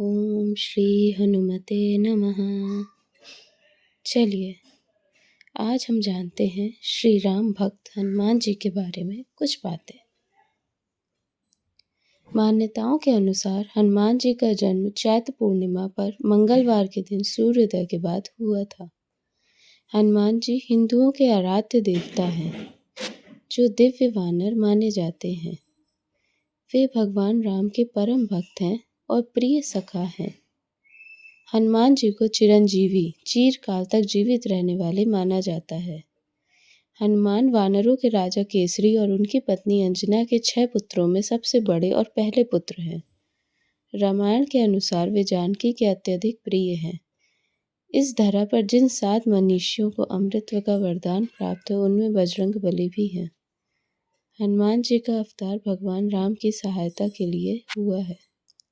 ओम श्री हनुमते नमः। चलिए आज हम जानते हैं श्री राम भक्त हनुमान जी के बारे में कुछ बातें। मान्यताओं के अनुसार हनुमान जी का जन्म चैत्र पूर्णिमा पर मंगलवार के दिन सूर्योदय के बाद हुआ था। हनुमान जी हिंदुओं के आराध्य देवता हैं, जो दिव्य वानर माने जाते हैं। वे भगवान राम के परम भक्त हैं और प्रिय सखा हैं। हनुमान जी को चिरंजीवी, चिरकाल तक जीवित रहने वाले माना जाता है। हनुमान वानरों के राजा केसरी और उनकी पत्नी अंजना के 6 पुत्रों में सबसे बड़े और पहले पुत्र हैं। रामायण के अनुसार वे जानकी के अत्यधिक प्रिय हैं। इस धरा पर जिन 7 मनीषियों को अमृतत्व का वरदान प्राप्त है, उनमें बजरंग बली भी हैं। हनुमान जी का अवतार भगवान राम की सहायता के लिए हुआ है।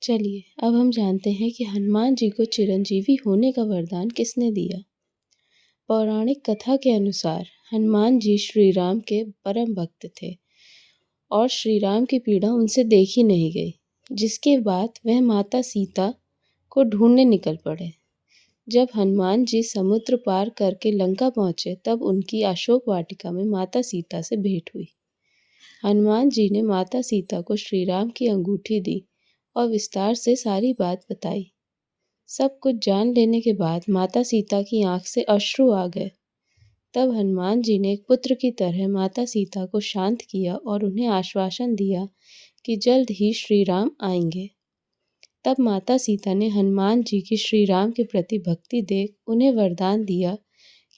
चलिए अब हम जानते हैं कि हनुमान जी को चिरंजीवी होने का वरदान किसने दिया। पौराणिक कथा के अनुसार हनुमान जी श्री राम के परम भक्त थे और श्री राम की पीड़ा उनसे देखी नहीं गई, जिसके बाद वह माता सीता को ढूंढने निकल पड़े। जब हनुमान जी समुद्र पार करके लंका पहुंचे, तब उनकी अशोक वाटिका में माता सीता से भेंट हुई। हनुमान जी ने माता सीता को श्री राम की अंगूठी दी और विस्तार से सारी बात बताई। सब कुछ जान लेने के बाद माता सीता की आंख से अश्रु आ गए। तब हनुमान जी ने एक पुत्र की तरह माता सीता को शांत किया और उन्हें आश्वासन दिया कि जल्द ही श्री राम आएंगे। तब माता सीता ने हनुमान जी की श्री राम के प्रति भक्ति देख उन्हें वरदान दिया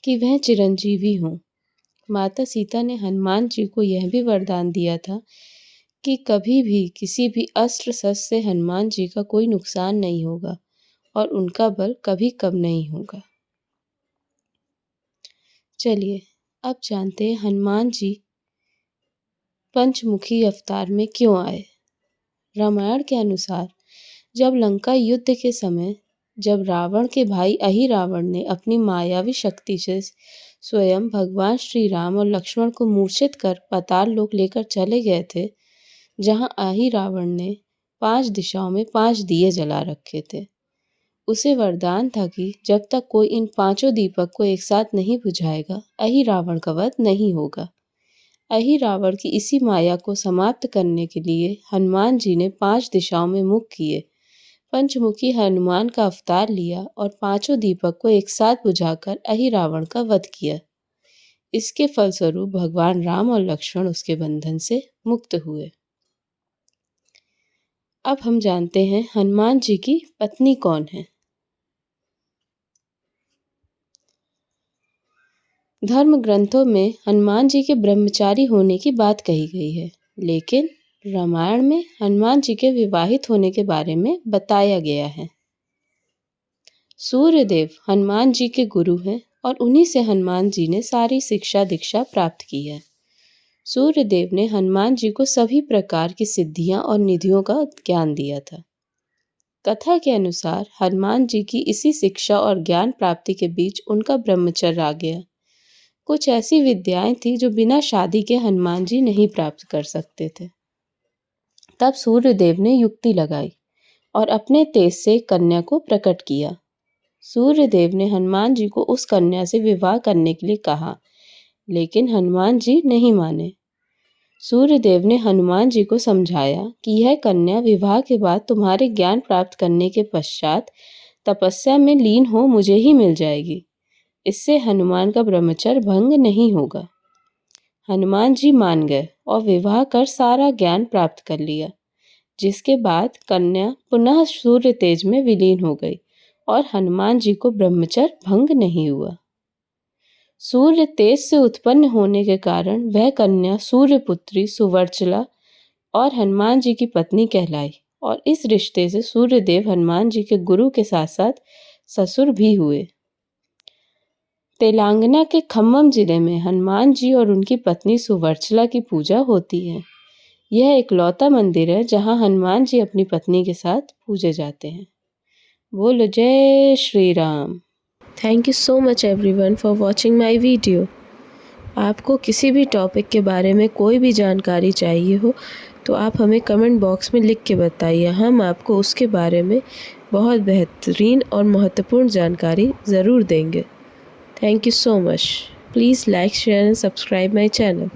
कि वह चिरंजीवी हों। माता सीता ने हनुमान जी को यह भी वरदान दिया था कि कभी भी किसी भी अस्त्र शस्त्र से हनुमान जी का कोई नुकसान नहीं होगा और उनका बल कभी कम नहीं होगा। चलिए अब जानते हैं हनुमान जी पंचमुखी अवतार में क्यों आए। रामायण के अनुसार जब लंका युद्ध के समय जब रावण के भाई अहिरावण ने अपनी मायावी शक्ति से स्वयं भगवान श्री राम और लक्ष्मण को मूर्छित कर पाताल लोक लेकर चले गए थे, जहां अहिरावण ने 5 दिशाओं में 5 दिए जला रखे थे। उसे वरदान था कि जब तक कोई इन 5 दीपक को एक साथ नहीं बुझाएगा, अहिरावण का वध नहीं होगा। अहिरावण की इसी माया को समाप्त करने के लिए हनुमान जी ने 5 दिशाओं में मुख किए, पंचमुखी हनुमान का अवतार लिया और 5 दीपक को एक साथ बुझाकर अहिरावण का वध किया। इसके फलस्वरूप भगवान राम और लक्ष्मण उसके बंधन से मुक्त हुए। अब हम जानते हैं हनुमान जी की पत्नी कौन है। धर्म ग्रंथों में हनुमान जी के ब्रह्मचारी होने की बात कही गई है, लेकिन रामायण में हनुमान जी के विवाहित होने के बारे में बताया गया है। सूर्यदेव हनुमान जी के गुरु हैं और उन्हीं से हनुमान जी ने सारी शिक्षा दीक्षा प्राप्त की है। सूर्यदेव ने हनुमान जी को सभी प्रकार की सिद्धियां और निधियों का ज्ञान दिया था। कथा के अनुसार हनुमान जी की इसी शिक्षा और ज्ञान प्राप्ति के बीच उनका ब्रह्मचर्य आ गया। कुछ ऐसी विद्याएं थी जो बिना शादी के हनुमान जी नहीं प्राप्त कर सकते थे। तब सूर्यदेव ने युक्ति लगाई और अपने तेज से कन्या को प्रकट किया। सूर्यदेव ने हनुमान जी को उस कन्या से विवाह करने के लिए कहा, लेकिन हनुमान जी नहीं माने। सूर्यदेव ने हनुमान जी को समझाया कि यह कन्या विवाह के बाद तुम्हारे ज्ञान प्राप्त करने के पश्चात तपस्या में लीन हो मुझे ही मिल जाएगी। इससे हनुमान का ब्रह्मचर्य भंग नहीं होगा। हनुमान जी मान गए और विवाह कर सारा ज्ञान प्राप्त कर लिया, जिसके बाद कन्या पुनः सूर्य तेज में विलीन हो गई और हनुमान जी को ब्रह्मचर्य भंग नहीं हुआ। सूर्य तेज से उत्पन्न होने के कारण वह कन्या सूर्यपुत्री सुवर्चला और हनुमान जी की पत्नी कहलाई और इस रिश्ते से सूर्यदेव हनुमान जी के गुरु के साथ साथ ससुर भी हुए। तेलंगाना के खम्मम जिले में हनुमान जी और उनकी पत्नी सुवर्चला की पूजा होती है। यह इकलौता मंदिर है जहां हनुमान जी अपनी पत्नी के साथ पूजे जाते हैं। बोलो जय Shri Ram. Thank you so much everyone for watching my video. आपको किसी भी टॉपिक के बारे में कोई भी जानकारी चाहिए हो तो आप हमें कमेंट बॉक्स में लिख के बताइए, हम आपको उसके बारे में बहुत बेहतरीन और महत्वपूर्ण जानकारी ज़रूर देंगे। Thank you so much. Please like, share and subscribe my channel.